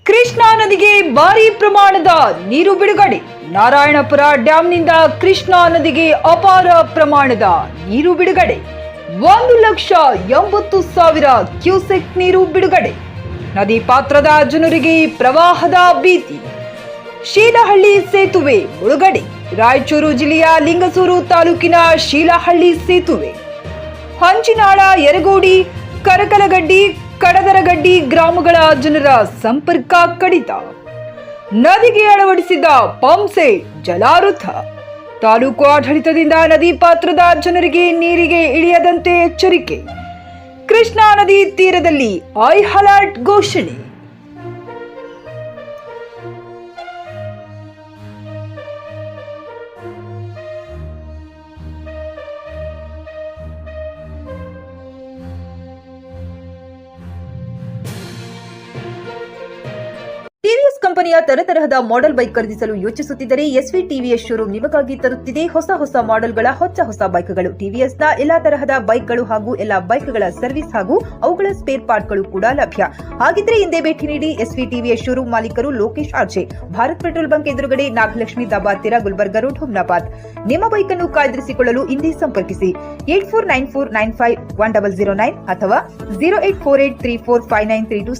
ಕೃಷ್ಣಾ ನದಿಗೆ ಭಾರಿ ಪ್ರಮಾಣದ ನೀರು ಬಿಡುಗಡೆ. ನಾರಾಯಣಪುರ ಡ್ಯಾಂನಿಂದ ಕೃಷ್ಣಾ ನದಿಗೆ ಅಪಾರ ಪ್ರಮಾಣದ ನೀರು ಬಿಡುಗಡೆ. 1,80,000 ಕ್ಯೂಸೆಕ್ ನೀರು ಬಿಡುಗಡೆ. ನದಿ ಪಾತ್ರದ ಜನರಿಗೆ ಪ್ರವಾಹದ ಭೀತಿ. ಶೀಲಹಳ್ಳಿ ಸೇತುವೆ ಮುಳುಗಡೆ. ರಾಯಚೂರು ಜಿಲ್ಲೆಯ ಲಿಂಗಸೂರು ತಾಲೂಕಿನ ಶೀಲಹಳ್ಳಿ ಸೇತುವೆ, ಹಂಚಿನಾಳ, ಯರಗೋಡಿ, ಕರಕಲಗಡ್ಡಿ, ಕಡದರಗಡ್ಡಿ ಗ್ರಾಮಗಳ ಜನರ ಸಂಪರ್ಕ ಕಡಿತ. ನದಿಗೆ ಅಳವಡಿಸಿದ ಪಂಪ್ಸೆಟ್ ಜಲಾವೃತ. ತಾಲೂಕು ಆಡಳಿತದಿಂದ ನದಿ ಪಾತ್ರದ ಜನರಿಗೆ ನೀರಿಗೆ ಇಳಿಯದಂತೆ ಎಚ್ಚರಿಕೆ. ಕೃಷ್ಣಾ ನದಿ ತೀರದಲ್ಲಿ ಹೈ ಅಲರ್ಟ್ ಘೋಷಣೆ. ಟಿವಿಎಸ್ ಕಂಪನಿಯ ತರತರಹದ ಮಾಡೆಲ್ ಬೈಕ್ ಖರೀದಿಸಲು ಯೋಚಿಸುತ್ತಿದ್ದರೆ ಎಸ್ವಿ ಟಿವಿಎಸ್ ಶೋರೂಮ್ ನಿಮಗಾಗಿ ತರುತ್ತಿದೆ ಹೊಸ ಮಾಡೆಲ್ಗಳ ಹೊಸ ಬೈಕ್ಗಳು. ಟಿವಿಎಸ್ನ ಎಲ್ಲಾ ತರಹದ ಬೈಕ್ಗಳು ಹಾಗೂ ಎಲ್ಲಾ ಬೈಕ್ಗಳ ಸರ್ವಿಸ್ ಹಾಗೂ ಅವುಗಳ ಸ್ಪೇರ್ ಪಾರ್ಟ್ಗಳು ಕೂಡ ಲಭ್ಯ. ಹಾಗಿದ್ರೆ ಹಿಂದೆ ಭೇಟಿ ನೀಡಿ. ಎಸ್ವಿ ಟಿವಿಎಸ್ ಶೋರೂಮ್ ಮಾಲೀಕರು Lokesh RJ, Bharat petrol bunk ಎದುರುಗಡೆ, ನಾಗಲಕ್ಷ್ಮಿ ದಾಬಾ ಹತ್ತಿರ, ಗುಲ್ಬರ್ಗ ರೋಡ್, ಹುಮ್ನಾಬಾದ್. ನಿಮ್ಮ ಬೈಕ್ ಅನ್ನು ಕಾಯ್ದಿರಿಸಿಕೊಳ್ಳಲು ಹಿಂದೆ ಸಂಪರ್ಕಿಸಿ 8494951009 ಅಥವಾ 0848345932.